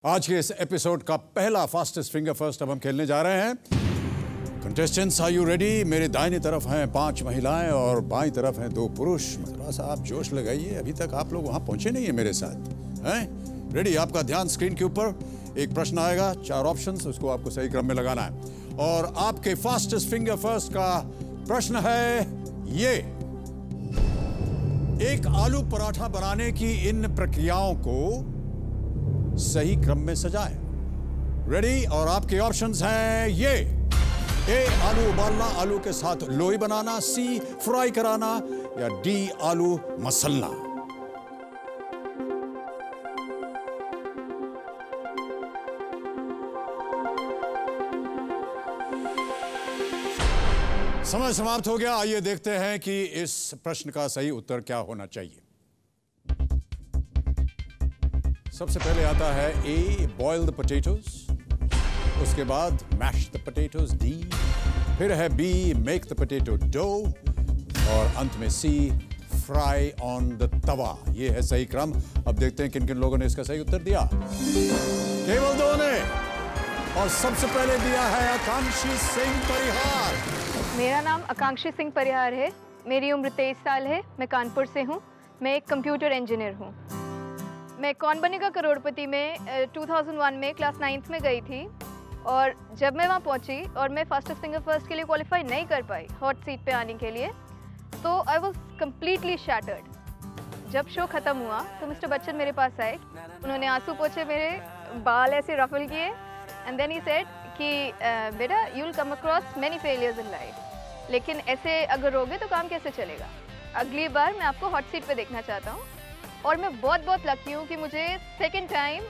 आज के इस एपिसोड का पहला फास्टेस्ट फिंगर फर्स्ट अब हम खेलने जा रहे हैं। Contestants, are you ready? मेरे दाहिनी तरफ हैं 5 महिलाएं और बाईं तरफ हैं 2 पुरुष। थोड़ा सा आप जोश लगाइए, अभी तक आप लोग वहां पहुंचे नहीं है मेरे साथ। हैं रेडी? आपका ध्यान स्क्रीन के ऊपर। एक प्रश्न आएगा, 4 ऑप्शंस, उसको आपको सही क्रम में लगाना है। और आपके फास्टेस्ट फिंगर फर्स्ट का प्रश्न है ये: एक आलू पराठा बनाने की इन प्रक्रियाओं को सही क्रम में सजाएं। रेडी? और आपके ऑप्शंस हैं ये: ए आलू उबालना, आलू के साथ लोई बनाना, सी फ्राई कराना, या डी आलू मसलना। समय समाप्त हो गया। आइए देखते हैं कि इस प्रश्न का सही उत्तर क्या होना चाहिए। सबसे पहले आता है ए बॉयल द पोटैटोज, उसके बाद मैश द पोटैटोज, डी, फिर है B make the potato dough, और अंत में C fry on the tawa. ये है सही क्रम। अब देखते हैं किन किन लोगों ने इसका सही उत्तर दिया। केवल 2 ने, और सबसे पहले दिया है आकांक्षी सिंह परिहार। मेरा नाम आकांक्षी सिंह परिहार है। मेरी उम्र 23 साल है। मैं कानपुर से हूँ। मैं एक कंप्यूटर इंजीनियर हूँ। मैं कौन बनेगा करोड़पति में 2001 में क्लास 9th में गई थी, और जब मैं वहाँ पहुँची और मैं फास्टेस्ट फिंगर फर्स्ट के लिए क्वालिफाई नहीं कर पाई हॉट सीट पे आने के लिए, तो आई वॉज कम्प्लीटली शैटर्ड। जब शो ख़त्म हुआ तो मिस्टर बच्चन मेरे पास आए। उन्होंने आंसू पोंछे, मेरे बाल ऐसे रफल किए, एंड देन ही सेड कि बेटा you will come across many failures in life, लेकिन ऐसे अगर रहोगे तो काम कैसे चलेगा। अगली बार मैं आपको हॉट सीट पे देखना चाहता हूँ। और मैं बहुत लकी हूँ कि मुझे सेकंड टाइम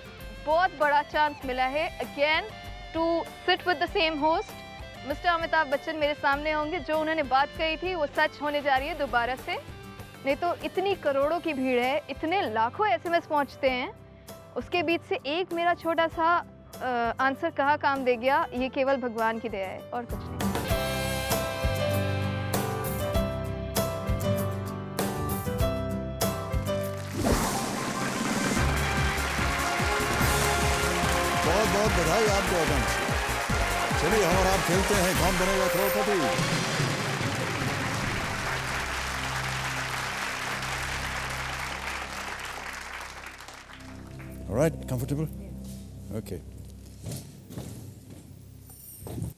बहुत बड़ा चांस मिला है again to sit with the same host. Mister Amitabh Bachchan मेरे सामने होंगे। जो उन्होंने बात कही थी वो सच होने जा रही है दोबारा से। नहीं तो इतनी करोड़ों की भीड़ है, इतने लाखों SMS पहुँचते हैं, उसके बीच से एक मेरा छोटा सा आंसर कहाँ काम दे गया, ये केवल भगवान की दया है और कुछ नहीं। बहुत बहुत बधाई आपको आकांक्षी। चलिए हम और आप खेलते हैं कौन बनेगा करोड़पति। Alright, comfortable? ओके।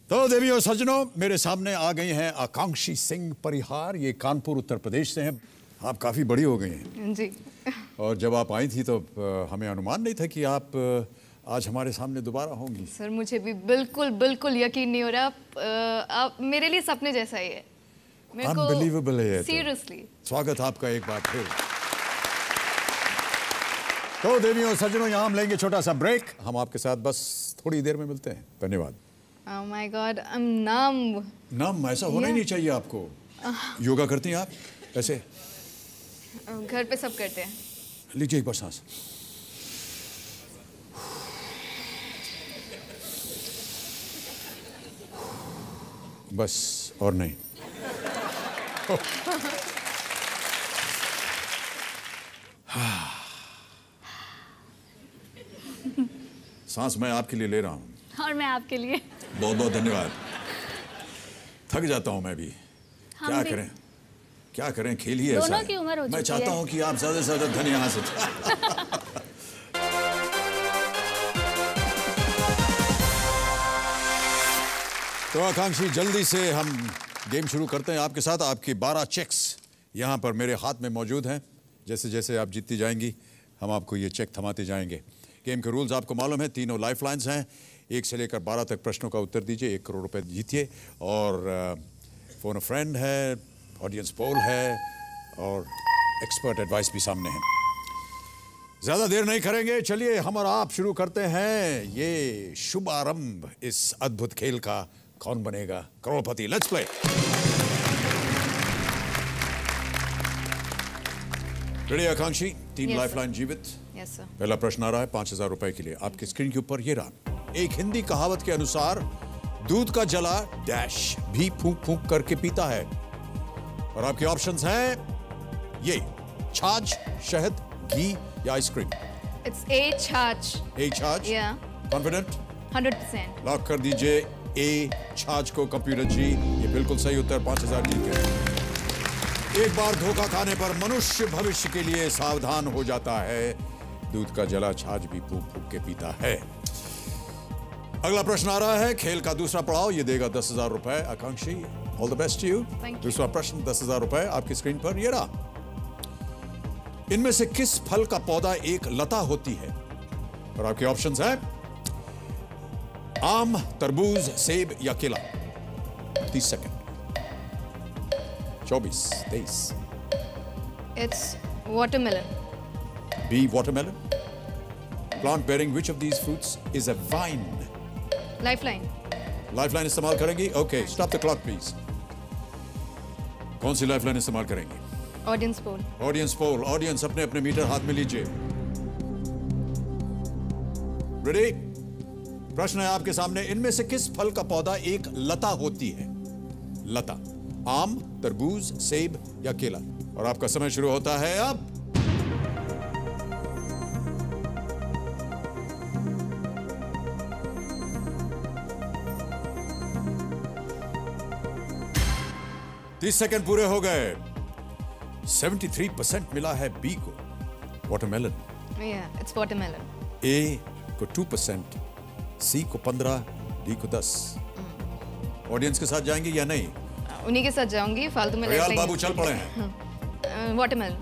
तो देवी और सज्जनों, मेरे सामने आ गई हैं आकांक्षी सिंह परिहार। ये कानपुर उत्तर प्रदेश से हैं। आप काफी बड़ी हो गई हैं जी। और जब आप आई थी तो हमें अनुमान नहीं था कि आप आज हमारे सामने दोबारा होंगी। सर मुझे भी बिल्कुल यकीन नहीं हो रहा। आप मेरे लिए सपने जैसा ही है। अनबिलीवेबल है। सीरियसली स्वागत आपका एक बार फिर। तो देवियों और सज्जनों, यहाँ हम लेंगे छोटा सा ब्रेक। हम आपके साथ बस थोड़ी देर में मिलते हैं। धन्यवाद। Oh my God, I'm numb. नम ऐसा होना ही नहीं चाहिए आपको। योगा करती हैं आप ऐसे? घर पे सब करते हैं। लीजिए एक बार सांस। बस और नहीं। सांस मैं आपके लिए ले रहा हूं। और मैं आपके लिए। बहुत बहुत धन्यवाद। थक जाता हूं मैं भी। क्या करें खेल ही ऐसा दोनों है। की उम्र हो चुकी है। मैं चाहता हूं कि आप ज्यादा से ज्यादा धन यहां से तो आकांक्षी, जल्दी से हम गेम शुरू करते हैं आपके साथ। आपकी 12 चेक्स यहाँ पर मेरे हाथ में मौजूद हैं। जैसे जैसे आप जीतती जाएंगी हम आपको ये चेक थमाते जाएंगे। गेम के रूल्स आपको मालूम है। 3 लाइफ लाइन्स हैं। 1 से लेकर 12 तक प्रश्नों का उत्तर दीजिए, 1 करोड़ रुपए जीतिए। और फोन अ फ्रेंड है, ऑडियंस पोल है, और एक्सपर्ट एडवाइस भी सामने है। ज़्यादा देर नहीं करेंगे, चलिए हम और आप शुरू करते हैं ये शुभारंभ इस अद्भुत खेल का। कौन बनेगा करोड़पति? Let's play. रेडी आकांक्षी? 3 लाइफलाइन जीवित। Yes sir. पहला प्रश्न आ रहा है 5000 रुपए के लिए। आपकी स्क्रीन के ऊपर ये रहा। एक हिंदी कहावत के अनुसार दूध का जला डैश भी फूंक फूंक करके पीता है। और आपके ऑप्शंस हैं ये: छाछ, शहद, घी या आइसक्रीम। It's A छाछ. ए छाछ. Yeah. कॉन्फिडेंट? 100%. लॉक कर दीजिए ए छाछ को कंप्यूटर जी. ये बिल्कुल सही उत्तर. 5,000 जीत गए. एक बार धोखा खाने पर मनुष्य भविष्य के लिए सावधान हो जाता है. दूध का जला छाछ भी फूक फूक के पीता है. अगला प्रश्न आ रहा है. खेल का दूसरा पड़ाव. ये देगा 10,000 रुपए. Akanshi, all the best to you. दूसरा प्रश्न 10,000 रुपए आपकी स्क्रीन पर. ये रहा. इनमें से किस फल का पौधा एक लता होती है? और आपके ऑप्शंस हैं आम, तरबूज, सेब या केला. 30 second. 24, 23. It's watermelon. B. Watermelon. Plant bearing which of these fruits is a vine? Lifeline. Lifeline इस्तेमाल करेंगी. Okay, stop the clock please. कौन सी लाइफलाइन इस्तेमाल करेंगी? Audience poll. Audience poll. Audience अपने अपने मीटर हाथ में लीजिए. रेडी? प्रश्न है आपके सामने. इनमें से किस फल का पौधा एक लता होती है? लता. आम, तरबूज, सेब या केला. और आपका समय शुरू होता है अब. तीस सेकंड पूरे हो गए. 73% मिला है बी को, वाटरमेलन. Yeah, it's watermelon. ए को 2%, सी को 15, डी को 10. ऑडियंस के साथ जाएंगे या नहीं? उन्हीं के साथ जाऊंगी. फालतू में रियाल बाबू चल पड़े हैं. watermelon.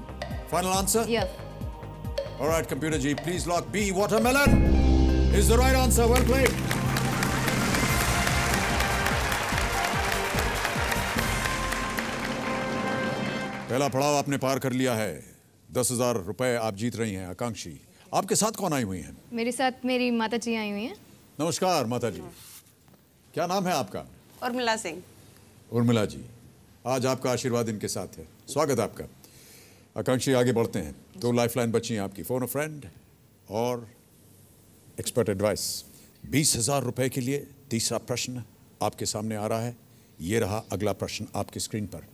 Final answer? Yeah. Alright computer ji, please lock B watermelon is the right answer. Well played. पहला पड़ाव आपने पार कर लिया है. 10,000 रुपए आप जीत रही हैं. आकांक्षी, आपके साथ कौन आई हुई हैं? मेरे साथ मेरी माता जी आई हुई हैं. नमस्कार माता जी. क्या नाम है आपका? उर्मिला सिंह. उर्मिला जी, आज आपका आशीर्वाद इनके साथ है. स्वागत है आपका. आकांक्षी, आगे बढ़ते हैं. 2 लाइफलाइन बची हैं आपकी. फोन अ फ्रेंड और एक्सपर्ट एडवाइस. 20,000 रुपए के लिए तीसरा प्रश्न आपके सामने आ रहा है. ये रहा अगला प्रश्न आपकी स्क्रीन पर.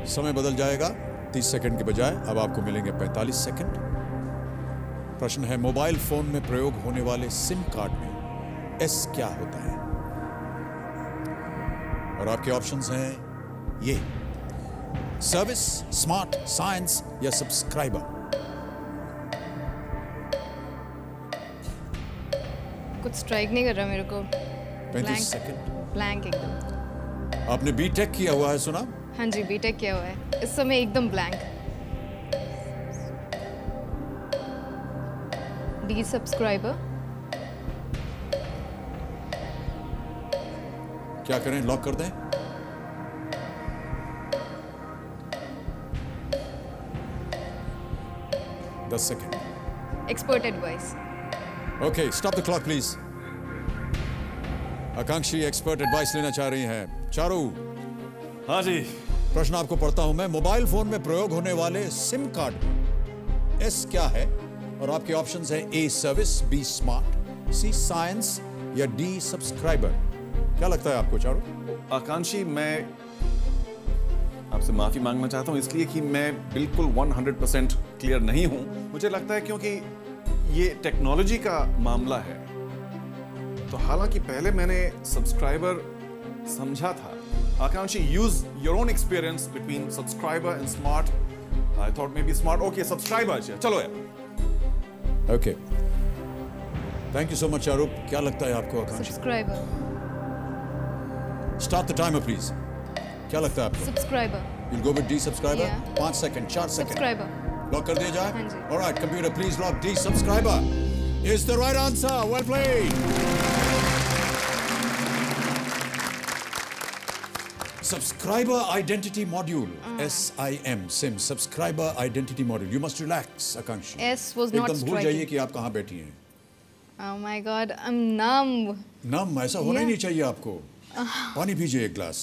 समय बदल जाएगा. 30 सेकंड के बजाय अब आपको मिलेंगे 45 सेकंड. प्रश्न है मोबाइल फोन में प्रयोग होने वाले सिम कार्ड में एस क्या होता है? और आपके ऑप्शंस हैं ये: सर्विस, स्मार्ट, साइंस या सब्सक्राइबर. कुछ स्ट्राइक नहीं कर रहा मेरे को. 35 सेकंड. ब्लैंक एकदम. आपने बीटेक किया हुआ है सुना? हाँ जी, बीटेक किया हुआ है. इस समय एकदम ब्लैंक. D subscriber. क्या करें, लॉक कर दें? दस second. Expert advice. Okay, stop the clock please. आकांक्षी एक्सपर्ट एडवाइस लेना चाह रही हैं. चारू. हाँ जी. प्रश्न आपको पढ़ता हूं मैं. मोबाइल फोन में प्रयोग होने वाले सिम कार्ड में एस क्या है? और आपके ऑप्शंस हैं A service, B smart, C science या डी सब्सक्राइबर. क्या लगता है आपको चारू? आकांक्षी, मैं आपसे माफी मांगना चाहता हूं इसलिए कि मैं बिल्कुल 100% क्लियर नहीं हूं. मुझे लगता है क्योंकि ये टेक्नोलॉजी का मामला है, तो हालांकि पहले मैंने सब्सक्राइबर समझा था. Akanshi, use your own experience between subscriber and smart. I thought maybe smart. Okay, subscriber. चलो यार. Okay, thank you so much Charu. क्या लगता है आपको आकांक्षी? Subscriber. Start the timer please. क्या लगता है आपको? Subscriber. You'll go with D subscriber? Yeah. 5 second, 4 second. Subscriber. Lock कर दिया जाए? हाँ जी. Alright, computer, please lock D subscriber is the right answer. Well played. Subscriber Identity Module, SIM, Subscriber Identity Module. You must relax, Akanshi. S was not एकदम भूल जाइए striking. कि आप कहाँ बैठी हैं. Oh my God, I'm numb. नम ऐसा होना ही Yeah. नहीं चाहिए आपको. पानी पीजिए एक ग्लास.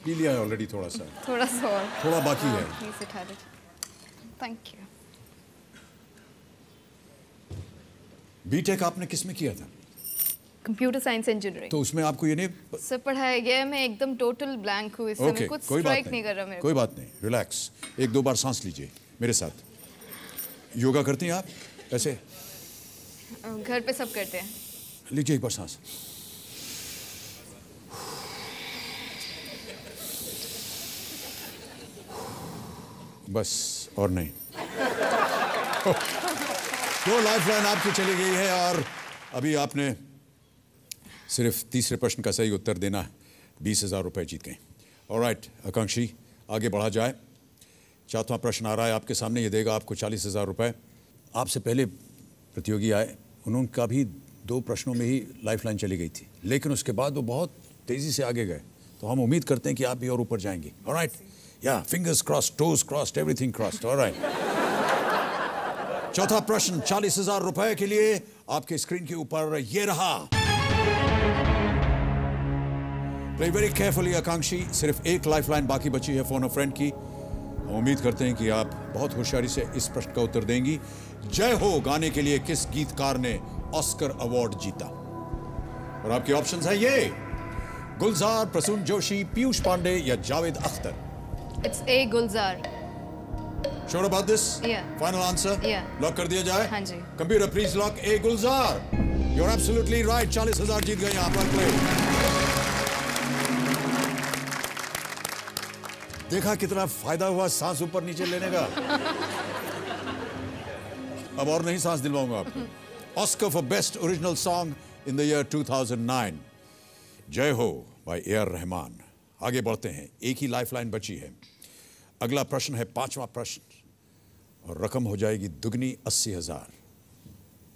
पी लिया है ऑलरेडी थोड़ा सा. थोड़ा सा और. थोड़ा बाकी है. Please उठा दे. Thank you. बीटेक आपने किस में किया था? Computer science engineering. तो उसमें आपको ये नहीं सर पढ़ाया गया है, मैं एकदम टोटल ब्लैंक हूँ, इस समय कुछ स्ट्राइक नहीं कर रहा मेरे को। कोई बात नहीं, रिलैक्स, एक दो बार सांस लीजिए मेरे साथ। योगा करती हैं आप ऐसे? घर पे सब करते हैं। लीजिए एक बार सांस। बस और नहीं। तो लाइफलाइन आपकी चली गई है और अभी आपने सिर्फ तीसरे प्रश्न का सही उत्तर देना है, 20,000 रुपए जीत गए। ऑलराइट आकांक्षी, आगे बढ़ा जाए। चौथा प्रश्न आ रहा है आपके सामने, ये देगा आपको 40,000 रुपए। आपसे पहले प्रतियोगी आए, उनका भी 2 प्रश्नों में ही लाइफलाइन चली गई थी, लेकिन उसके बाद वो बहुत तेजी से आगे गए, तो हम उम्मीद करते हैं कि आप भी और ऊपर जाएंगे। ऑलराइट, या fingers crossed, toes crossed, everything crossed. Alright, चौथा प्रश्न 40,000 रुपए के लिए आपके स्क्रीन के ऊपर ये रहा। प्ले वेरी केयरफुली आकांक्षी, सिर्फ एक लाइफलाइन बाकी बची है फोन अ फ्रेंड की। हम उम्मीद करते हैं कि आप बहुत होशियारी से इस प्रश्न का उत्तर देंगी। जय हो गाने के लिए किस गीतकार ने ऑस्कर अवार्ड जीता? और आपके ऑप्शंस हैं ये: गुलजार, प्रसून जोशी, पीयूष पांडे या Javed Akhtar. It's A Gulzar. Sure about this? Yeah. Final answer? Yeah. Lock कर दिया जाए? हाँ जी। Computer please lock A Gulzar. You are absolutely right, 40,000 जीत गए आप। देखा कितना फायदा हुआ सांस ऊपर नीचे लेने का। अब और नहीं सांस दिलवाऊंगा आपको। Oscar for best original song in the year 2009, जय हो बाय ए आर रहमान। आगे बढ़ते हैं, एक ही लाइफलाइन बची है। अगला प्रश्न है 5वां प्रश्न और रकम हो जाएगी दुगनी, 80,000।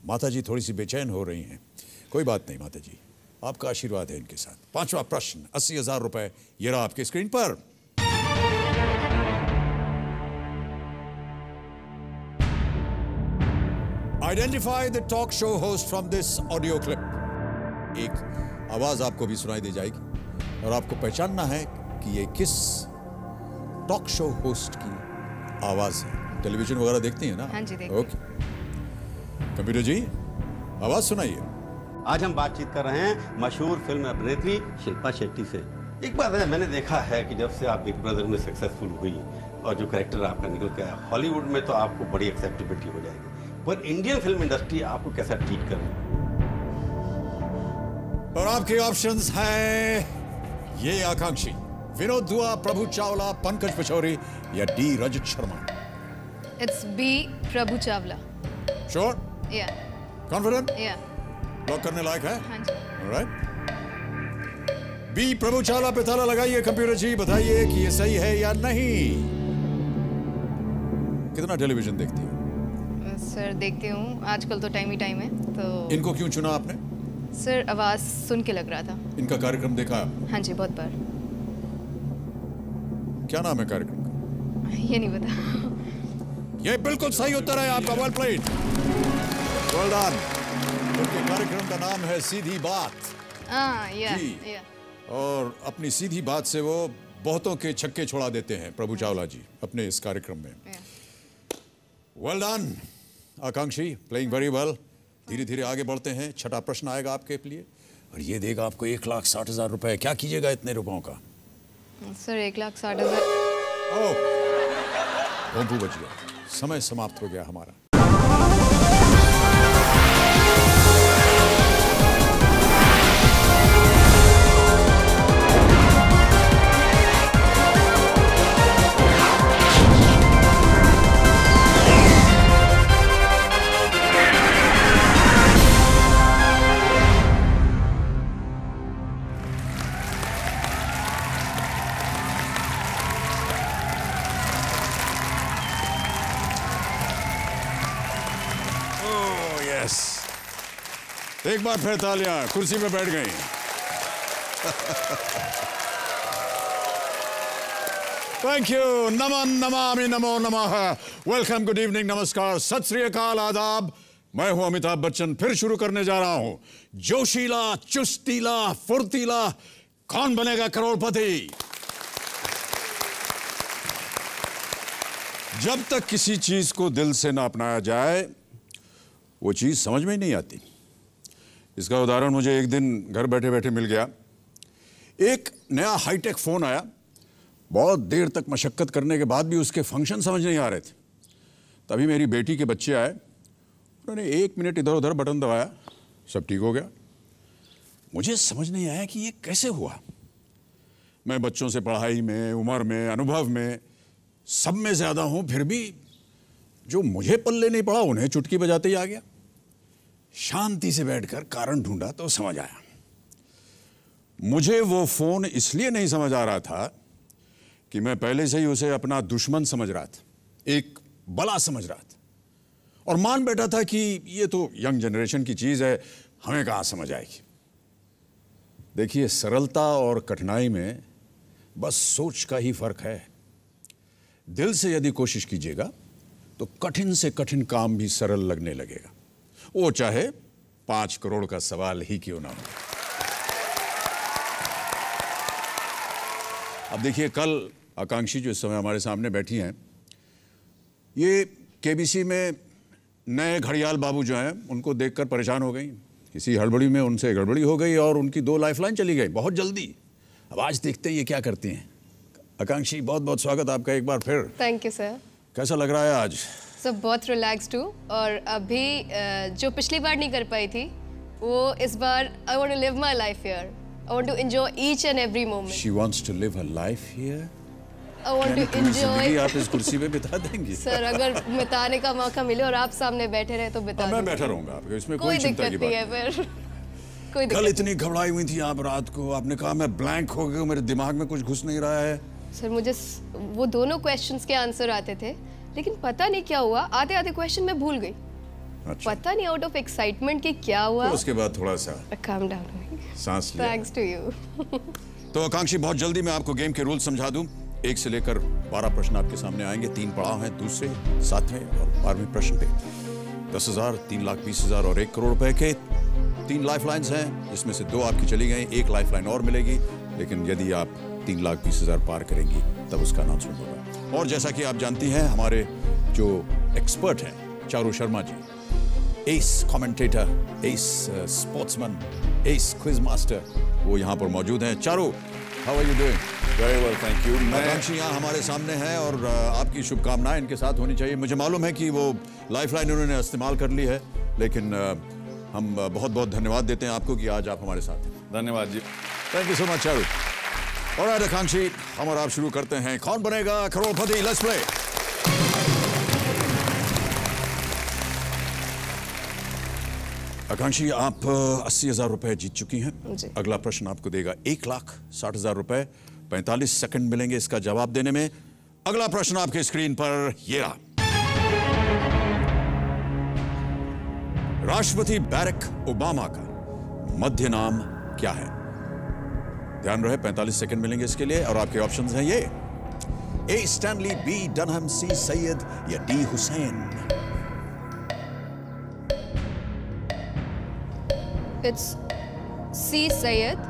माता जी थोड़ी सी बेचैन हो रही हैं, कोई बात नहीं माता जी, आपका आशीर्वाद है इनके साथ। 5वां प्रश्न, 80,000 रुपए, ये रहा आपके स्क्रीन पर। Identify the talk show host from this audio clip. एक आवाज आपको भी सुनाई दे जाएगी और आपको पहचानना है कि ये किस टॉक शो होस्ट की आवाज है। टेलीविजन वगैरह देखती हैं ना? हाँ जी, देखती हूं। ओके, कंप्यूटर जी आवाज सुनाइए। आज हम बातचीत कर रहे हैं मशहूर फिल्म अभिनेत्री शिल्पा शेट्टी से। एक बात है, मैंने देखा है कि जब से आप बिग ब्रदर में सक्सेसफुल हुई और जो कैरेक्टर आपका निकल के आया, हॉलीवुड में तो आपको बड़ी एक्सेप्टेबिलिटी हो जाएगी, पर इंडियन फिल्म इंडस्ट्री आपको कैसा ट्रीट कर रही है? और आपके ऑप्शंस हैं ये आकांक्षी: विनोद दुआ, प्रभु चावला, पंकज पचौरी या D Rajat Sharma. It's B Prabhu Chawla. Sure? या। कॉन्फिडेंट? या। लॉक करने लायक है? हाँ जी। ऑलराइट, बी प्रभु चावला पे ताला लगाइए। कंप्यूटर जी बताइए कि ये सही है या नहीं। कितना टेलीविजन देखती है? सर देखती हूँ, आजकल तो टाइम ही टाइम है तो। इनको क्यों चुना आपने? सर आवाज सुन के लग रहा था। इनका कार्यक्रम देखा आपने? हाँ जी, बहुत बार। क्या नाम है कार्यक्रम का? ये नहीं पता। ये बिल्कुल सही उत्तर है आपका। Well played, well done. उनके कार्यक्रम का नाम है सीधी बात। या। जी। और अपनी सीधी बात से वो बहुतों के छक्के छोड़ा देते हैं प्रभु चावला जी अपने इस कार्यक्रम में। वेल डन आकांक्षी, प्लेइंग वेरी वेल। धीरे धीरे आगे बढ़ते हैं। छठा प्रश्न आएगा आपके लिए और ये देगा आपको 1,60,000 रुपए। क्या कीजिएगा इतने रुपयों का? सर 1,60,000। ओह, भोंपू बच गया, समय समाप्त हो गया हमारा। एक बार फिर तालियां, कुर्सी में बैठ गई। Thank you. नमन नमामि नमो नमः। वेलकम, गुड इवनिंग, नमस्कार, सत श्री अकाल, आदाब। मैं हूं अमिताभ बच्चन, फिर शुरू करने जा रहा हूं जोशीला, चुस्तीला, फुर्तीला कौन बनेगा करोड़पति। जब तक किसी चीज को दिल से ना अपनाया जाए वो चीज समझ में नहीं आती। इसका उदाहरण मुझे एक दिन घर बैठे बैठे मिल गया। एक नया हाईटेक फ़ोन आया, बहुत देर तक मशक्क़त करने के बाद भी उसके फंक्शन समझ नहीं आ रहे थे। तभी मेरी बेटी के बच्चे आए, उन्होंने 1 मिनट इधर उधर बटन दबाया, सब ठीक हो गया। मुझे समझ नहीं आया कि ये कैसे हुआ। मैं बच्चों से पढ़ाई में, उम्र में, अनुभव में सब में ज़्यादा हूँ, फिर भी जो मुझे पल्ले नहीं पड़ा उन्हें चुटकी बजाते ही आ गया। शांति से बैठकर कारण ढूंढा तो समझ आया। मुझे वो फ़ोन इसलिए नहीं समझ आ रहा था कि मैं पहले से ही उसे अपना दुश्मन समझ रहा था, एक बला समझ रहा था, और मान बैठा था कि ये तो यंग जनरेशन की चीज़ है, हमें कहाँ समझ आएगी। देखिए, सरलता और कठिनाई में बस सोच का ही फर्क है। दिल से यदि कोशिश कीजिएगा तो कठिन से कठिन काम भी सरल लगने लगेगा, वो चाहे 5 करोड़ का सवाल ही क्यों ना हो। अब देखिए, कल आकांक्षी जो इस समय हमारे सामने बैठी हैं, ये केबीसी में नए घड़ियाल बाबू जो हैं उनको देखकर परेशान हो गई। किसी हड़बड़ी में उनसे गड़बड़ी हो गई और उनकी 2 लाइफलाइन चली गई बहुत जल्दी। अब आज देखते हैं ये क्या करती हैं। आकांक्षी, बहुत बहुत स्वागत आपका एक बार फिर। Thank you sir. कैसा लग रहा है आज? सर बहुत रिलैक्स्ड हूँ, और अभी जो पिछली बार नहीं कर पाई थी वो इस बार I want to live my life here. I want to enjoy each and every moment. She wants to live her life here. I want to enjoy. आप इस कुर्सी पे बिता देंगी? सर अगर बिताने का मौका मिले और आप सामने बैठे रहे तो बिता। मैं बैठा रहूंगा आपके, इसमें कोई कोई चिंता की दिक्कत बात नहीं है। फिर कोई कल इतनी घबराई हुई थी आप रात को, आपने कहा मैं ब्लैंक हो गई हूं, मेरे दिमाग में कुछ घुस नहीं रहा है। सर मुझे वो दोनों क्वेश्चंस के आंसर आते थे, लेकिन पता नहीं क्या हुआ, आते आते क्वेश्चन मैं भूल गई। अच्छा। पता नहीं आउट ऑफ एक्साइटमेंट कि क्या हुआ। तो उसके बाद थोड़ा सा काम डाउन, सांस लिया। Thanks to you. तो आकांक्षी, बहुत जल्दी मैं आपको गेम के रूल समझा दूं। 1 से लेकर 12 प्रश्न आपके सामने आएंगे। 3 पड़ाव हैं, दूसरे, 7वें और 12वें प्रश्न पे। 10,000, 3,20,000 और 1 करोड़ रुपए के 3 लाइफलाइंस हैं, जिसमें से 2 आपकी चली गई, 1 लाइफलाइन और मिलेगी। लेकिन यदि आप 3,20,000 पार करेंगी तब उसका अनाउंसमेंट होगा। और जैसा कि आप जानती हैं, हमारे जो एक्सपर्ट हैं Charu Sharma ji, as commentator, as sportsman, as quiz master, वो यहाँ पर मौजूद हैं। Charu, how are you doing? Very well, thank you. Akankshi यहाँ हमारे सामने हैं और आपकी शुभकामनाएं इनके साथ होनी चाहिए। मुझे मालूम है कि वो लाइफलाइन उन्होंने इस्तेमाल कर ली है, लेकिन हम बहुत बहुत धन्यवाद देते हैं आपको कि आज आप हमारे साथ हैं। धन्यवाद जी। Thank you so much Charu. Alright Akankshi, हम और आप शुरू करते हैं कौन बनेगा करोड़पति। Let's play. आकांक्षी, आप 80,000 रुपए जीत चुकी हैं। अगला प्रश्न आपको देगा 1,60,000 रुपए। 45 सेकंड मिलेंगे इसका जवाब देने में। अगला प्रश्न आपके स्क्रीन पर ये रहा। राष्ट्रपति बैरक ओबामा का मध्य नाम क्या है? ध्यान रहे, 45 सेकंड मिलेंगे इसके लिए, और आपके ऑप्शंस हैं ये: ए स्टैनली, बी डनहम, सी सैयद या D Hussain. It's C Syed.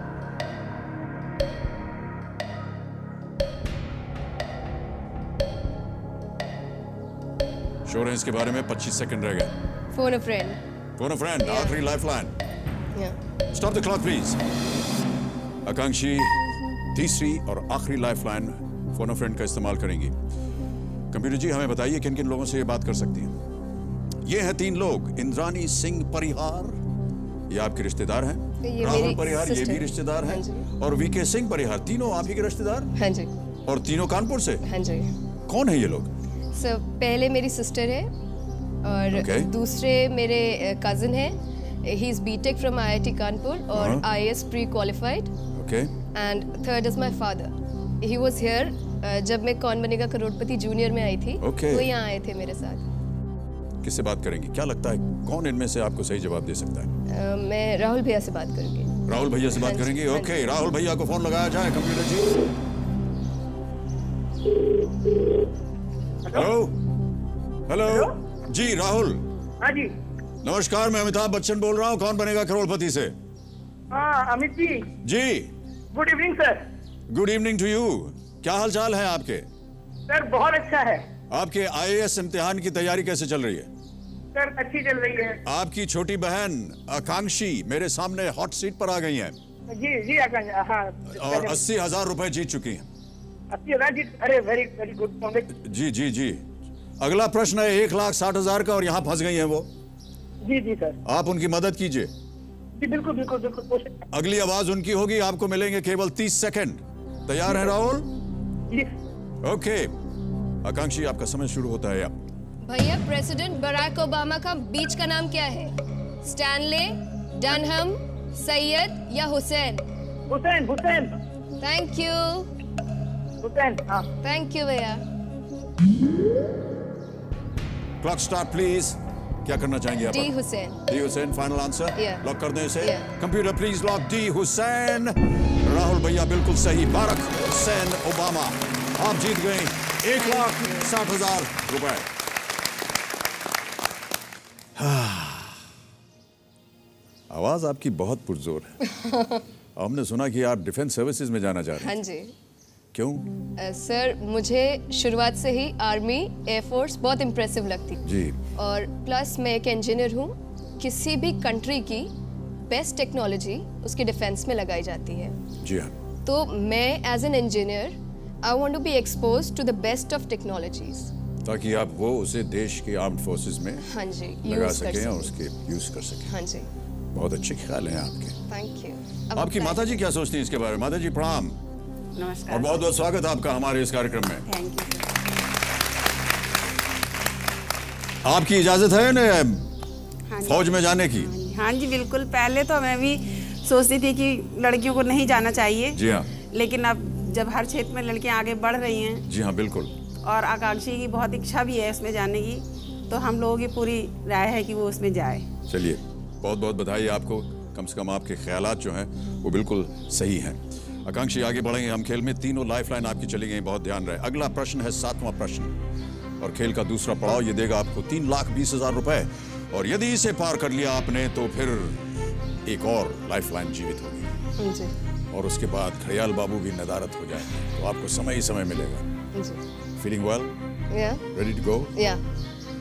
Sure है इसके बारे में? 25 सेकंड रह गए। Phone a friend. Phone a friend, आखिरी lifeline. Yeah. Stop the clock please. Akankshi, तीसरी और आखिरी लाइफलाइन फोन अ फ्रेंड का इस्तेमाल करेंगी। कंप्यूटर जी, हमें बताइए किन किन लोगों से ये बात कर सकती हैं? ये हैं 3 लोग। इंद्रानी सिंह परिहार, ये आपके रिश्तेदार हैं। राहुल परिहार, ये भी रिश्तेदार हैं। और वीके सिंह परिहार, तीनों आप ही के रिश्तेदार? हाँ जी। और तीनों कानपुर से? हाँ जी। कौन है ये लोग? सर पहले मेरी सिस्टर है, और दूसरे मेरे कजिन है। He is BTech from IIT Kanpur और IAS pre qualified. Okay. And third is my father. He was here जब मैं कौन बनेगा करोड़पति जूनियर में आई थी। Okay. वो यहाँ आए थे मेरे साथ। किससे बात करेंगी? क्या लगता है कौन इनमें से आपको सही जवाब दे सकता है? मैं राहुल भैया से बात करूंगी। राहुल भैया से बात करेंगी? ओके, राहुल भैया को फोन लगाया जाए कंप्यूटर जी। हेलो हेलो जी, राहुल। हाँ जी। नमस्कार, मैं अमिताभ बच्चन बोल रहा हूँ, कौन बनेगा करोड़पति से। हाँ अमित जी। जी, good evening sir. Good evening to you. क्या हाल चाल है आपके? सर बहुत अच्छा है। आपके IAS इम्तिहान की तैयारी कैसे चल रही है? सर अच्छी चल रही है। आपकी छोटी बहन आकांक्षी मेरे सामने हॉट सीट पर आ गई हैं जी जी आकांक्ष, हाँ। और 80,000 रुपए जीत चुकी हैं। 80,000 जी, अरे वेरी वेरी गुड। जी जी जी। अगला प्रश्न है 1,60,000 का और यहाँ फंस गई हैं वो। जी जी सर। आप उनकी मदद कीजिए। जी बिल्कुल बिल्कुल बिल्कुल, कोशिश। अगली आवाज उनकी होगी, आपको मिलेंगे केवल 30 सेकंड। तैयार है राहुल? जी ओके आकांक्षी, आपका समय शुरू होता है अब। भैया, प्रेसिडेंट बराक ओबामा का बीच का नाम क्या है? स्टैनले, डनहम, सैयद या हुसैन? Hussain Hussain thank you. हुसैन, हाँ। थैंक यू भैया। Clock start please. क्या करना चाहेंगे आप? D Hussain. D Hussain final answer? Yeah. Lock कर दें इसे? Yeah. Computer please lock D Hussain. Rahul भैया बिल्कुल सही, बाराक हुसैन ओबामा। आप जीत गए 1,60,000 रुपए। आवाज आपकी बहुत पुरजोर है। हमने सुना कि आप डिफेंस सर्विसेज में जाना चाह रहे हैं। हाँ जी। क्यों? सर, मुझे शुरुआत से ही आर्मी, एयरफोर्स बहुत इम्प्रेसिव लगती जी। और प्लस मैं एक इंजीनियर हूँ। किसी भी कंट्री की बेस्ट टेक्नोलॉजी उसके डिफेंस में लगाई जाती है। जी हाँ। तो मैं as an engineer I want to be expose to the best of technologies, ताकि आप वो उसे देश के आर्म्ड फोर्सेस में हाँ जी, लगा यूज कर सकें और सकें। उसके यूज कर सकें। हाँ जी, बहुत अच्छे ख्याल हैं आपके। Thank you. आपकी माता जी क्या सोचती हैं इसके बारे में? माता जी प्रणाम और नमस्कार। बहुत बहुत स्वागत है आपका हमारे इस कार्यक्रम में। Thank you sir. आपकी इजाजत है ना हाँ जी। फौज में जाने की? हाँ जी बिल्कुल। पहले तो मैं भी सोचती थी कि लड़कियों को नहीं जाना चाहिए। जी हाँ। लेकिन अब जब हर क्षेत्र में लड़कियां आगे बढ़ रही हैं जी हाँ बिल्कुल। और आकांक्षी की बहुत इच्छा भी है उसमें जाने की, तो हम लोगों की पूरी राय है कि वो उसमें जाए। चलिए बहुत बहुत बधाई आपको। कम से कम आपके ख्यालात जो हैं वो बिल्कुल सही हैं। आकांक्षी आगे बढ़ेंगे हम खेल में। तीनों लाइफलाइन आपकी चली गई, बहुत ध्यान रहे। अगला प्रश्न है 7वां प्रश्न और खेल का दूसरा पड़ाव। ये देगा आपको 3,20,000 रुपए और यदि इसे पार कर लिया आपने तो फिर एक और लाइफलाइन जीवित होगी हाँ जी, और उसके बाद खड़ियाल बाबू भी नदारत हो जाएंगे। तो आपको समय ही समय मिलेगा। हाँ जी। Feeling well? या रेडी टू गो? या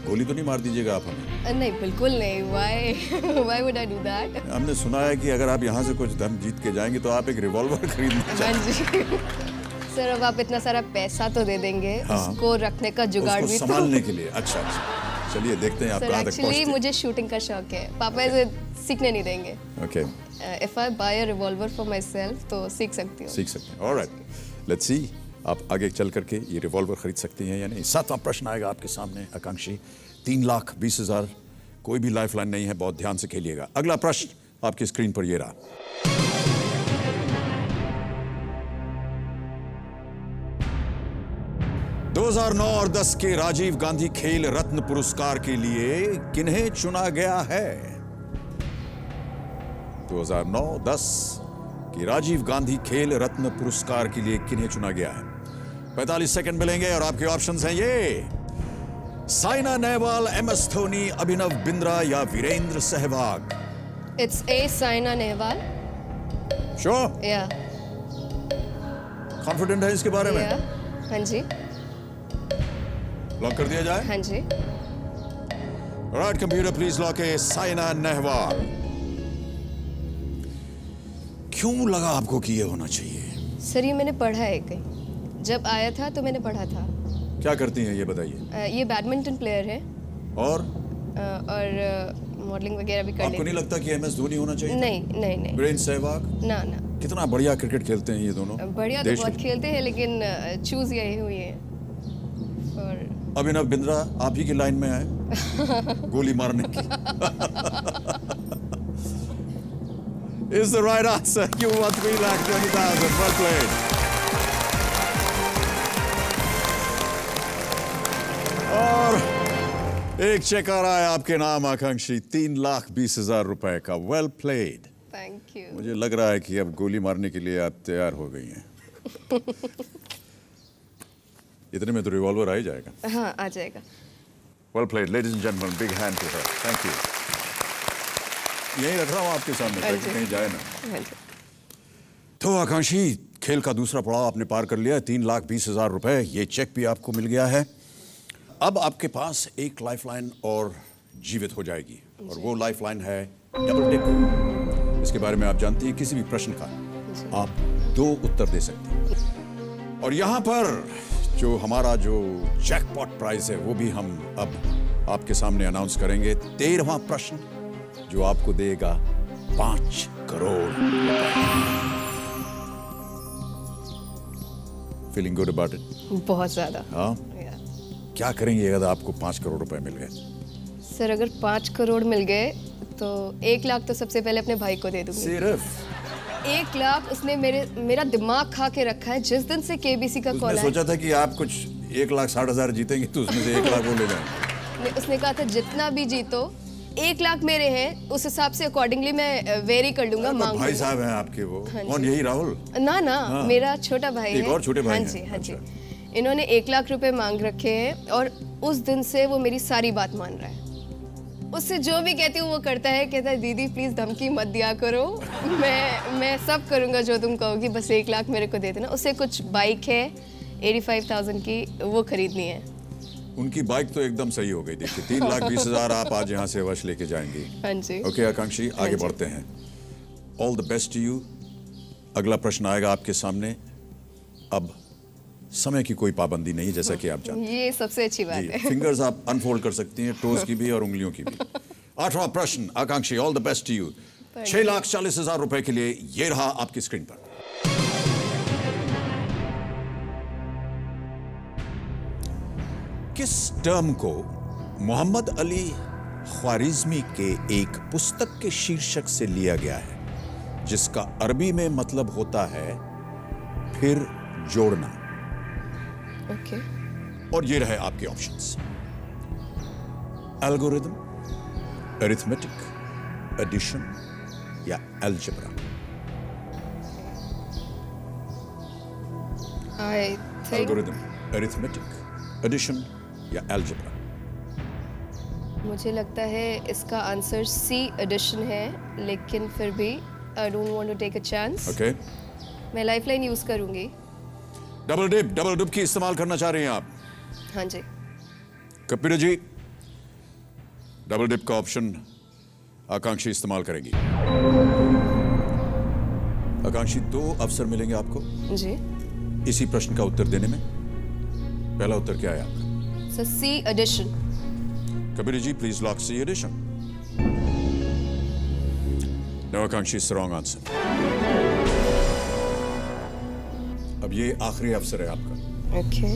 गोली तो नहीं मार दीजिएगा आप हमें? नहीं, बिल्कुल नहीं। Why would I do that? हमने सुना है कि अगर आप यहाँ से कुछ धन जीत के जाएंगे तो आप एक रिवॉल्वर खरीदना हाँ चाहते जी। सर, अब आप इतना सारा पैसा तो दे देंगे, हाँ। उसको रखने का हैं जुगाड़ उसको भी तो। संभालने के लिए। अच्छा अच्छा, चलिए देखते हैं आप सर, कहाँ तक एक्चुअली पहुँचते मुझे शूटिंग का शौक है। पापा इसे सीखने नहीं देंगे। हैं। Okay, if I buy a revolver for myself तो सीख सकती हूँ। सीख सकते हैं। ऑलराइट, लेट्स सी आप आगे चल करके ये रिवॉल्वर खरीद सकती हैं या नहीं। 7वां प्रश्न आएगा आपके सामने आकांक्षी। 3,20,000। कोई भी लाइफलाइन नहीं है, बहुत ध्यान से खेलिएगा। अगला प्रश्न आपकी स्क्रीन पर ये रहा। दो 2009 और 10 के राजीव गांधी खेल रत्न पुरस्कार के लिए किन्हें चुना गया है? 2009-10 के राजीव गांधी खेल रत्न पुरस्कार के लिए किन्हें चुना गया है? 45 सेकंड मिलेंगे और आपके ऑप्शंस हैं ये: साइना नेहवाल, एमएस धोनी, अभिनव बिंद्रा या Virender Sehwag. It's a Saina Nehwal. Sure? या कॉन्फिडेंट है इसके बारे में? हाँ जी, लॉक कर दिया जाए? हाँ जी। राइट कंप्यूटर प्लीज लॉक है साइना नेहवाल। क्यों लगा आपको कि ये होना चाहिए? सर, ये मैंने पढ़ा है कहीं, जब आया था तो मैंने पढ़ा था। क्या करती हैं ये बताइए? ये बैडमिंटन प्लेयर है और मॉडलिंग वगैरह भी कर आपको नहीं लेती। लगता कि एमएस धोनी होना चाहिए? नहीं नहीं नहीं, वीरेंद्र सहवाग? ना ना। कितना बढ़िया क्रिकेट खेलते हैं ये दोनों। बढ़िया तो देश बहुत के। खेलते हैं, लेकिन चूज यही हुई है। और अभिनव बिंद्रा आप ही की लाइन में आए गोली मारने की। Is the right answer. You won 3,20,000. Well played. और एक चेक आ रहा है आपके नाम आकांक्षी, 3,20,000 रुपए का। Well played. Thank you. मुझे लग रहा है कि अब गोली मारने के लिए आप तैयार हो गई हैं। इतने में तो रिवॉल्वर आ ही जाएगा। हाँ, आ जाएगा। Well played ladies and gentleman, big hand to her. Thank you. यही रख रहा हूँ आपके सामने ताकि कहीं जाए ना। हाँ जी। तो आकांक्षी, खेल का दूसरा पड़ाव आपने पार कर लिया। 3,20,000 रुपए, ये चेक भी आपको मिल गया है। अब आपके पास एक लाइफलाइन और जीवित हो जाएगी और वो लाइफलाइन है डबल डिप। इसके बारे में आप जानती हैं, किसी भी प्रश्न का आप 2 उत्तर दे सकते हैं। और यहां पर जो हमारा जो जैकपॉट प्राइज है वो भी हम अब आपके सामने अनाउंस करेंगे। 13वां प्रश्न जो आपको देगा 5 crore. Feeling good about it? बहुत ज्यादा। हाँ, क्या करेंगे अगर आपको 5 करोड़ रुपए मिल गए? सर अगर 5 करोड़ मिल गए तो 1 लाख तो सबसे पहले अपने भाई को दे दूंगी। सिर्फ 1 लाख उसने मेरा दिमाग खा के रखा है। जिस दिन से केबीसी का कॉल उसने आया, सोचा था कि आप कुछ 1,60,000 जीतेंगे तो उसमें से 1 लाख वो ले जाएंगे। उसने कहा था जितना भी जीतो 1 लाख मेरे हैं, उस हिसाब से अकॉर्डिंगली मैं वेरी कर लूंगा। मांग भाई साहब हैं आपके वो? हाँ जी। कौन, यही राहुल? ना ना, मेरा छोटा भाई एक है। और छोटे भाई हाँ हैं। जी, हाँ जी। अच्छा। इन्होंने 1 लाख रुपए मांग रखे हैं और उस दिन से वो मेरी सारी बात मान रहा है। उससे जो भी कहती हूँ वो करता है। कहता है दीदी प्लीज धमकी मत दिया करो, मैं सब करूँगा जो तुम कहोगी, बस 1 लाख मेरे को दे देना। उसे कुछ बाइक है 85,000 की, वो खरीदनी है। उनकी बाइक तो एकदम सही हो गई। देखिए 3,20,000 आप आज यहाँ से अवश्य लेके जाएंगी। हाँ जी। ओके आकांक्षी, आगे बढ़ते हैं। All the best to you. अगला प्रश्न आएगा आपके सामने। अब समय की कोई पाबंदी नहीं, जैसा कि आप जानते हैं। ये सबसे अच्छी बात है। फिंगर्स आप अनफोल्ड कर सकती हैं, टोज की भी और उंगलियों की भी। 8वां प्रश्न Akankshi, all the best to you. 6,40,000 रुपए के लिए ये रहा आपकी स्क्रीन पर। किस टर्म को मोहम्मद अली ख्वारिज़मी के एक पुस्तक के शीर्षक से लिया गया है, जिसका अरबी में मतलब होता है फिर जोड़ना? ओके। और ये रहे आपके ऑप्शंस: एल्गोरिथम, अरिथमेटिक, एडिशन या algebra. I think algorithm, arithmetic, addition या अलजेब्रा। मुझे लगता है इसका आंसर सी एडिशन है, लेकिन फिर भी I don't want to take a chance. Okay, मैं लाइफलाइन यूज करूंगी। डबल डिप की इस्तेमाल करना चाह रही हैं आप? हाँ जी। कपिल जी, डबल डिप का ऑप्शन आकांक्षी इस्तेमाल करेंगी। आकांक्षी 2 अवसर मिलेंगे आपको जी। इसी प्रश्न का उत्तर देने में। पहला उत्तर क्या है आपका? Sir C addition. Kapil ji, please lock C addition. No Akankshi, is wrong answer. अब ये आखिरी अवसर है आपका। ओके।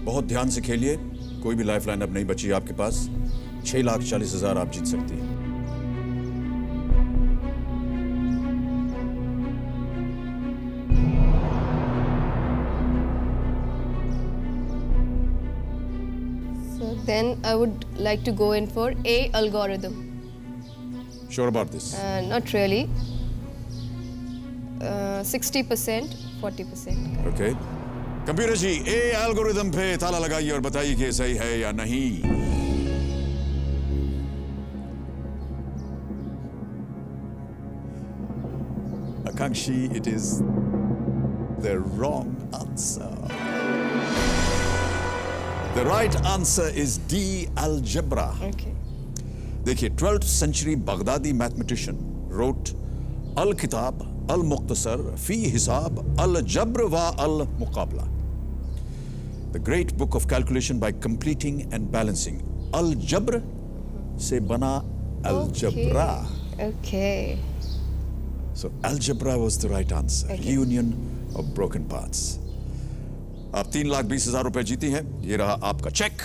बहुत ध्यान से खेलिए, कोई भी लाइफलाइन अब नहीं बची आपके पास। 6,40,000 आप जीत सकती हैं। So then I would like to go in for A algorithm. Sure about this? Not really. 60%, 40%. Okay. Computer ji, A algorithm पे ताला लगाइए और बताइए कि सही है या नहीं। आकांक्षी, it is the wrong answer. The right answer is D, algebra. Okay. देखिए, 12th century Baghdadi mathematician wrote अल किताब अल मुख्तसर फी हिसाब अल जब्र व अल मुकाबला, the great book of calculation by completing and balancing. अल जब्र से बना अलजब्रा। Okay. So algebra was the right answer. Okay. Reunion of broken parts. आप 3,20,000 रुपए जीती हैं। ये रहा आपका check.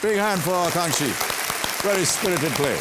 Big hand for Akanshi. Very spirited play.